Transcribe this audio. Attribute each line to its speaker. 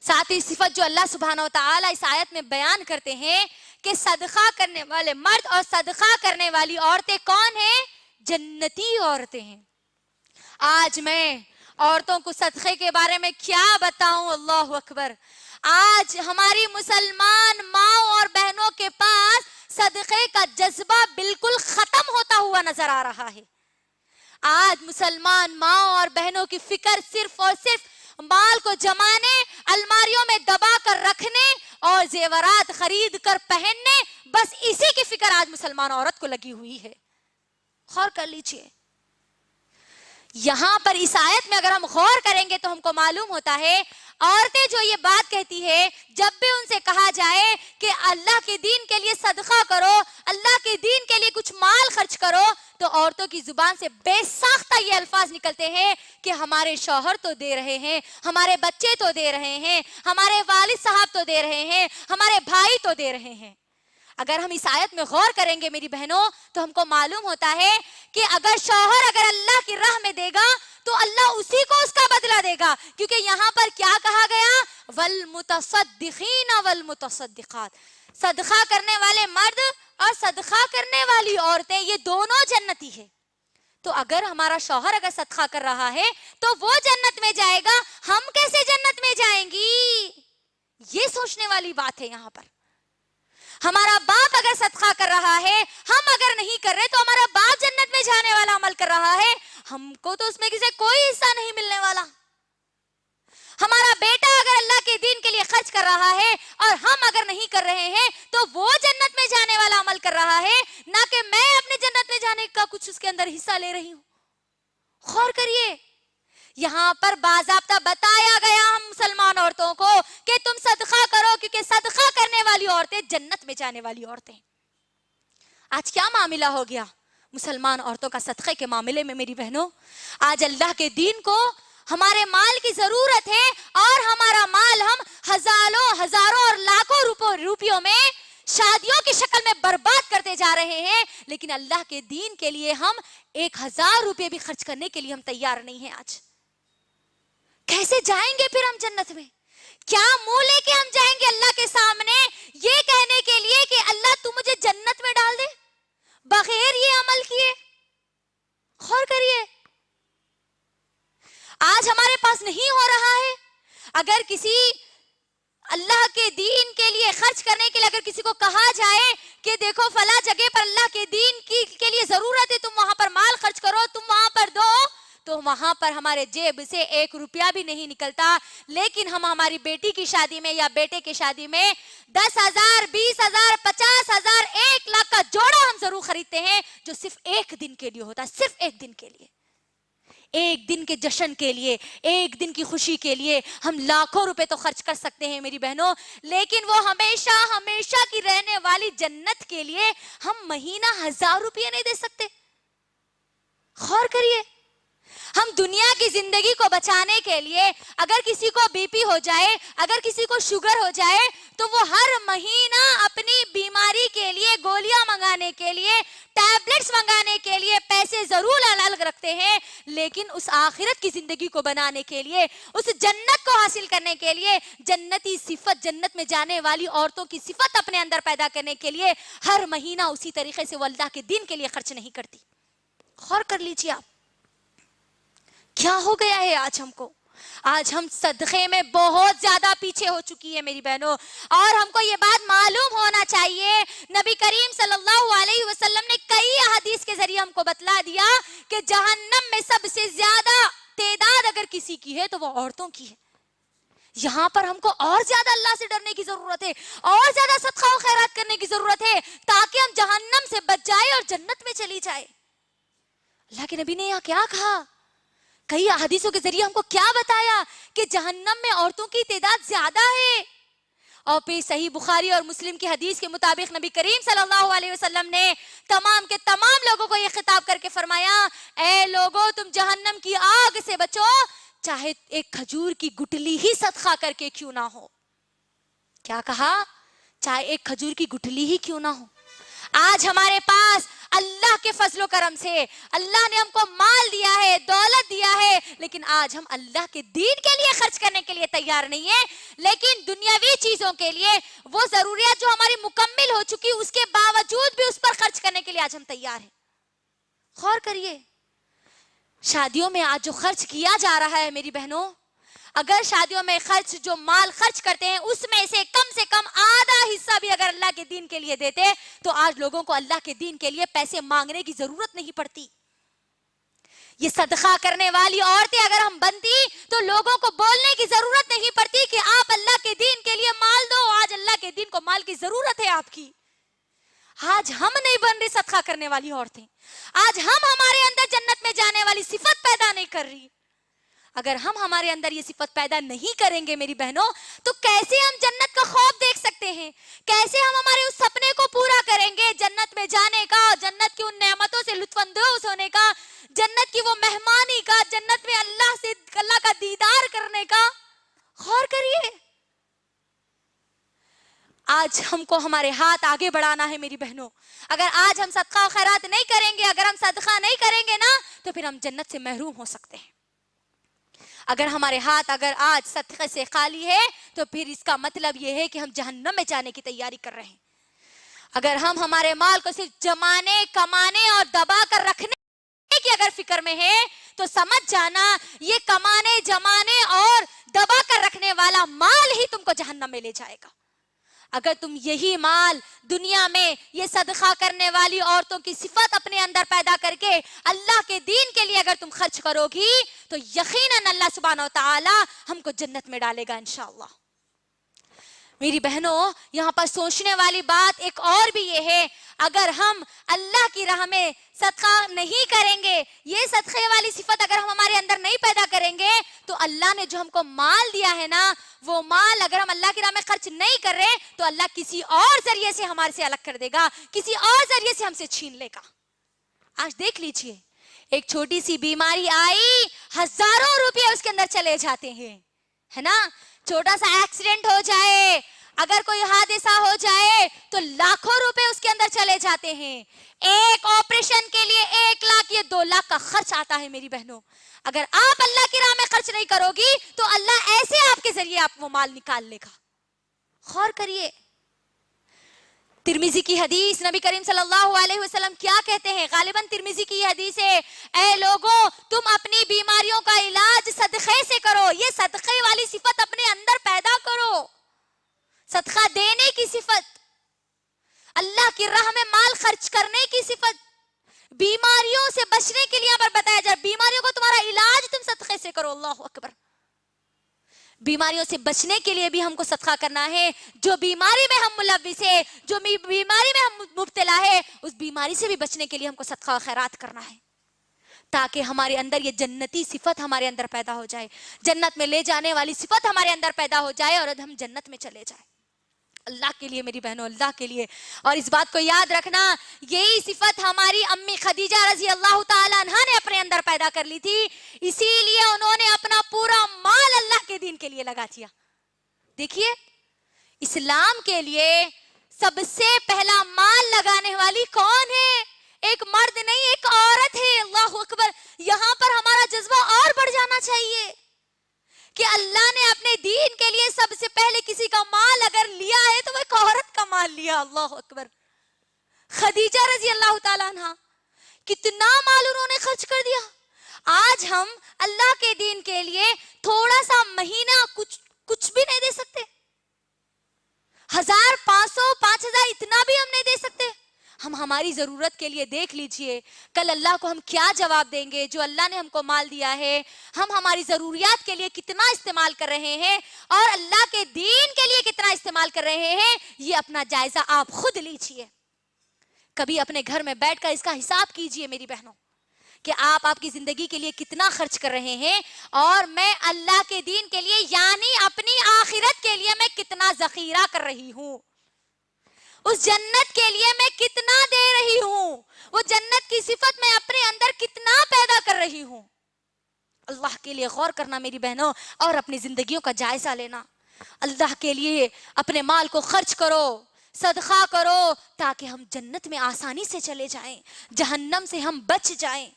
Speaker 1: ساتھی صفت جو اللہ سبحانہ و تعالی اس آیت میں بیان کرتے ہیں کہ صدقہ کرنے والے مرد اور صدقہ کرنے والی عورتیں کون ہیں؟ جنتی عورتیں ہیں۔ آج میں عورتوں کو صدقے کے بارے میں کیا بتاؤں، اللہ اکبر۔ آج ہماری مسلمان ماں اور بہنوں کے پاس صدقے کا جذبہ بالکل ختم ہوتا ہوا نظر آ رہا ہے۔ آج مسلمان ماں اور بہنوں کی فکر صرف اور صرف مال کو جمانے، الماریوں میں دبا کر رکھنے اور زیورات خرید کر پہننے، بس اسی کی فکر آج مسلمان عورت کو لگی ہوئی ہے۔ غور کر لیجئے، یہاں پر اس آیت میں اگر ہم غور کریں گے تو ہم کو معلوم ہوتا ہے عورتیں جو یہ بات کہتی ہے، جب بھی ان سے کہا جائے کہ اللہ کے دین کے لیے صدقہ کرو، اللہ کے دین کے لیے کچھ مال خرچ کرو، تو عورتوں کی زبان سے بے ساختہ یہ الفاظ نکلتے ہیں کہ ہمارے شوہر تو دے رہے ہیں، ہمارے بچے تو دے رہے ہیں، ہمارے والد صاحب تو دے رہے ہیں، ہمارے بھائی تو دے رہے ہیں۔ اگر ہم اس آیت میں غور کریں گے میری بہنوں تو ہم کو معلوم ہوتا ہے کہ اگر شوہر اگر اللہ کی راہ میں دے گا تو اللہ اسی کو اس کا بدلہ دے گا، کیونکہ یہاں پر کیا کہا گیا؟ والمتصدقین والمتصدقات، صدقہ کرنے والے مرد اور صدقہ کرنے والی عورتیں یہ دونوں جنتی ہے۔ تو اگر ہمارا شوہر اگر صدقہ کر رہا ہے تو وہ جنت میں جائے گا، ہم کیسے جنت میں جائیں گی؟ یہ سوچنے والی بات ہے یہاں پر۔ ہمارا باپ اگر صدقہ کر رہا ہے، ہم اگر نہیں کر رہے تو ہمارا باپ جنت میں جانے والا عمل کر رہا ہے، ہم کو تو اس میں کسی کوئی حصہ نہیں ملنے والا۔ ہمارا بیٹا اگر اللہ کے دین کے لیے خرچ کر رہا ہے اور ہم اگر نہیں کر رہے ہیں تو وہ جنت میں جانے والا عمل کر رہا ہے، نہ کہ میں اپنے جنت میں جانے کا کچھ اس کے اندر حصہ لے رہی ہوں۔ غور کریے، یہاں پر باضابطہ بتایا گیا ہم مسلمان عورتوں کو کہ تم صدقہ کرو، کیونکہ صدقہ کرنے والی عورتیں جنت میں جانے والی عورتیں۔ آج کیا معاملہ ہو گیا مسلمان عورتوں کا صدقے کے معاملے میں میری بہنوں؟ آج اللہ کے دین کو ہمارے مال کی ضرورت ہے اور ہمارا مال ہم ہزاروں اور لاکھوں روپیوں میں شادیوں کی شکل میں برباد کرتے جا رہے ہیں، لیکن اللہ کے دین کے لیے ہم 1000 روپے بھی خرچ کرنے کے لیے ہم تیار نہیں ہیں۔ آج کیسے جائیں گے پھر ہم جنت میں؟ کیا منہ لے کے ہم جائیں گے اللہ کے سامنے یہ کہنے کے لیے کہ اللہ تو مجھے جنت میں ڈال دے بغیر یہ عمل کیے؟ غور کریے، آج ہمارے پاس نہیں ہو رہا ہے۔ اگر کسی اللہ کے دین کے لیے خرچ کرنے کے لیے اگر کسی کو کہا جائے کہ دیکھو فلاں جگہ پر اللہ کے دین کے لیے ضرورت ہے، تم وہاں پر مال خرچ کرو، تم وہاں پر دو، تو وہاں پر ہمارے جیب سے 1 روپیہ بھی نہیں نکلتا، لیکن ہم ہماری بیٹی کی شادی میں یا بیٹے کی شادی میں 10,000 20,000 50,000 1 لاکھ کا جوڑا ہم ضرور خریدتے ہیں، جو صرف 1 دن کے لیے ہوتا ہے، صرف 1 دن کے لیے، 1 دن کے جشن کے لیے، 1 دن کی خوشی کے لیے ہم لاکھوں روپے تو خرچ کر سکتے ہیں میری بہنوں، لیکن وہ ہمیشہ ہمیشہ کی رہنے والی جنت کے لیے ہم مہینہ 1000 روپے نہیں دے سکتے۔ غور کریے، ہم دنیا کی زندگی کو بچانے کے لیے اگر کسی کو بی پی ہو جائے، اگر کسی کو شوگر ہو جائے تو وہ ہر مہینہ اپنی بیماری کے لیے گولیاں منگانے کے لیے، ٹیبلٹس منگانے کے لیے پیسے ضرور الگ رکھتے ہیں، لیکن اس آخرت کی زندگی کو بنانے کے لیے، اس جنت کو حاصل کرنے کے لیے، جنتی صفت، جنت میں جانے والی عورتوں کی صفت اپنے اندر پیدا کرنے کے لیے ہر مہینہ اسی طریقے سے وہ اللہ کے دین کے لیے خرچ نہیں کرتی۔ غور کر لیجیے آپ کیا ہو گیا ہے آج ہم کو۔ آج ہم صدقے میں بہت زیادہ پیچھے ہو چکی ہے میری بہنوں، اور ہم کو یہ بات معلوم ہونا چاہیے، نبی کریم صلی اللہ علیہ وسلم نے کئی احادیث کے ذریعے ہم کو بتلا دیا کہ جہنم میں سب سے زیادہ تعداد اگر کسی کی ہے تو وہ عورتوں کی ہے۔ یہاں پر ہم کو اور زیادہ اللہ سے ڈرنے کی ضرورت ہے، اور زیادہ صدقہ و خیرات کرنے کی ضرورت ہے، تاکہ ہم جہنم سے بچ جائے اور جنت میں چلی جائے۔ اللہ کے نبی نے یہاں کیا کہا؟ کئی احادیثوں کے ذریعے ہم کو کیا بتایا کہ جہنم میں عورتوں کی تعداد زیادہ ہے، اور پھر صحیح بخاری اور مسلم کی حدیث کے مطابق نبی کریم صلی اللہ علیہ وسلم نے تمام کے تمام لوگوں کو یہ خطاب کر کے فرمایا، اے لوگو تم جہنم کی آگ سے بچو، چاہے 1 کھجور کی گٹلی ہی صدقہ کر کے کیوں نہ ہو۔ کیا کہا؟ چاہے 1 کھجور کی گٹلی ہی کیوں نہ ہو۔ آج ہمارے پاس اللہ کے فضل و کرم سے اللہ نے ہم کو مال دیا ہے، دولت دیا ہے، لیکن آج ہم اللہ کے دین کے لیے خرچ کرنے کے لیے تیار نہیں ہے، لیکن دنیاوی چیزوں کے لیے وہ ضروریات جو ہماری مکمل ہو چکی اس کے باوجود بھی اس پر خرچ کرنے کے لیے آج ہم تیار ہیں۔ غور کریے، شادیوں میں آج جو خرچ کیا جا رہا ہے میری بہنوں، اگر شادیوں میں خرچ جو مال خرچ کرتے ہیں اس میں سے کم آدھا حصہ بھی اگر اللہ کے دین کے لیے دیتے تو آج لوگوں کو اللہ کے دین کے لیے پیسے مانگنے کی ضرورت نہیں پڑتی۔ یہ صدقہ کرنے والی عورتیں اگر ہم بنتی تو لوگوں کو بولنے کی ضرورت نہیں پڑتی کہ آپ اللہ کے دین کے لیے مال دو۔ آج اللہ کے دین کو مال کی ضرورت ہے آپ کی۔ آج ہم نہیں بن رہی صدقہ کرنے والی عورتیں، آج ہم ہمارے اندر جنت میں جانے والی صفت پیدا نہیں کر رہی۔ اگر ہم ہمارے اندر یہ صفت پیدا نہیں کریں گے میری بہنوں تو کیسے ہم جنت کا خواب دیکھ سکتے ہیں؟ کیسے ہم ہمارے اس سپنے کو پورا کریں گے جنت میں جانے کا، جنت کی ان نعمتوں سے لطف اندوز ہونے کا، جنت کی وہ مہمانی کا، جنت میں اللہ کا دیدار کرنے کا؟ غور کریے، آج ہم کو ہمارے ہاتھ آگے بڑھانا ہے میری بہنوں۔ اگر آج ہم صدقہ و خیرات نہیں کریں گے، اگر ہم صدقہ نہیں کریں گے نا تو پھر ہم جنت سے محروم ہو سکتے ہیں۔ اگر ہمارے ہاتھ اگر آج صدقے سے خالی ہے تو پھر اس کا مطلب یہ ہے کہ ہم جہنم میں جانے کی تیاری کر رہے ہیں۔ اگر ہم ہمارے مال کو صرف جمانے، کمانے اور دبا کر رکھنے کی اگر فکر میں ہے تو سمجھ جانا یہ کمانے، جمانے اور دبا کر رکھنے والا مال ہی تم کو جہنم میں لے جائے گا۔ اگر تم یہی مال دنیا میں یہ صدقہ کرنے والی عورتوں کی صفت اپنے اندر پیدا کر کے اللہ کے دین کے لیے اگر تم خرچ کرو گی تو یقیناً اللہ سبحانہ و تعالی ہم کو جنت میں ڈالے گا انشاءاللہ۔ میری بہنوں، یہاں پر سوچنے والی بات ایک اور بھی یہ ہے، اگر ہم اللہ کی راہ میں صدقہ نہیں کریں گے، یہ صدقے والی صفت اگر ہم ہمارے اندر نہیں پیدا کریں گے تو اللہ نے جو ہم کو مال دیا ہے نا، وہ مال اگر ہم اللہ کی راہ میں خرچ نہیں کر رہے تو اللہ کسی اور ذریعے سے ہمارے سے الگ کر دے گا، کسی اور ذریعے سے ہم سے چھین لے گا۔ آج دیکھ لیجئے، ایک چھوٹی سی بیماری آئی، ہزاروں روپے اس کے اندر چلے جاتے ہیں، ہے نا؟ چھوٹا سا ایکسیڈنٹ ہو جائے، اگر کوئی حادثہ ہو جائے تو لاکھوں روپے اس کے اندر چلے جاتے ہیں۔ ایک آپریشن کے لیے 1 لاکھ یا 2 لاکھ کا خرچ آتا ہے میری بہنوں۔ اگر آپ اللہ کی راہ میں خرچ نہیں کرو گی تو اللہ ایسے آپ کے ذریعے آپ وہ مال نکال لے گا۔ غور کریے، ترمذی کی حدیث، نبی کریم صلی اللہ علیہ وسلم کیا کہتے ہیں؟ غالباً ترمذی کی حدیث ہے، اے لوگوں تم اپنی بیماریوں کا علاج صدقے سے کرو۔ یہ صدقے والی صفت اپنے اندر پیدا کرو، صدقہ دینے کی صفت، اللہ کی راہ میں مال خرچ کرنے کی صفت، بیماریوں سے بچنے کے لیے پر بتایا جائے، بیماریوں کو تمہارا علاج تم صدقے سے کرو۔ اللہ اکبر۔ بیماریوں سے بچنے کے لیے بھی ہم کو صدقہ کرنا ہے۔ جو بیماری میں ہم ملوث ہے، جو بیماری میں ہم مبتلا ہے، اس بیماری سے بھی بچنے کے لیے ہم کو صدقہ و خیرات کرنا ہے، تاکہ ہمارے اندر یہ جنتی صفت ہمارے اندر پیدا ہو جائے، جنت میں لے جانے والی صفت ہمارے اندر پیدا ہو جائے اور ہم جنت میں چلے جائیں۔ اللہ کے لیے میری بہنوں، اللہ کے لیے۔ اور اس بات کو یاد رکھنا، یہی صفت ہماری امی خدیجہ رضی اللہ تعالی عنہا نے اپنے اندر پیدا کر لی تھی، اسی لیے انہوں نے اپنا پورا مال اللہ کے دین کے لیے لگا دیا۔ دیکھیے، اسلام کے لیے سب سے پہلا مال لگانے والی کون ہے؟ ایک مرد نہیں، ایک عورت ہے۔ اللہ اکبر۔ یہاں پر ہمارا جذبہ اور بڑھ جانا چاہیے کہ اللہ نے اپنے دین کے لیے سب سے پہلے کسی کا مال اگر لیا ہے تو وہ ایک عورت کا مال لیا۔ اللہ اکبر۔ خدیجہ رضی اللہ تعالیٰ عنہ، کتنا مال انہوں نے خرچ کر دیا۔ آج ہم اللہ کے دین کے لیے تھوڑا سا مہینہ کچھ بھی نہیں دے سکتے، 1000، 500، 5000 اتنا بھی ہم نہیں دے سکتے۔ ہم ہماری ضرورت کے لیے دیکھ لیجئے کل اللہ کو ہم کیا جواب دیں گے؟ جو اللہ نے ہم کو مال دیا ہے ہم ہماری ضروریات کے لیے کتنا استعمال کر رہے ہیں اور اللہ کے دین کے لیے کتنا استعمال کر رہے ہیں، یہ اپنا جائزہ آپ خود لیجئے۔ کبھی اپنے گھر میں بیٹھ کر اس کا حساب کیجئے میری بہنوں کہ آپ کی زندگی کے لیے کتنا خرچ کر رہے ہیں اور میں اللہ کے دین کے لیے یعنی اپنی آخرت کے لیے میں کتنا ذخیرہ کر رہی ہوں، اس جنت کے لیے میں کتنا دے رہی ہوں، وہ جنت کی صفت میں اپنے اندر کتنا پیدا کر رہی ہوں۔ اللہ کے لیے غور کرنا میری بہنوں اور اپنی زندگیوں کا جائزہ لینا۔ اللہ کے لیے اپنے مال کو خرچ کرو، صدقہ کرو تاکہ ہم جنت میں آسانی سے چلے جائیں, جہنم سے ہم بچ جائیں.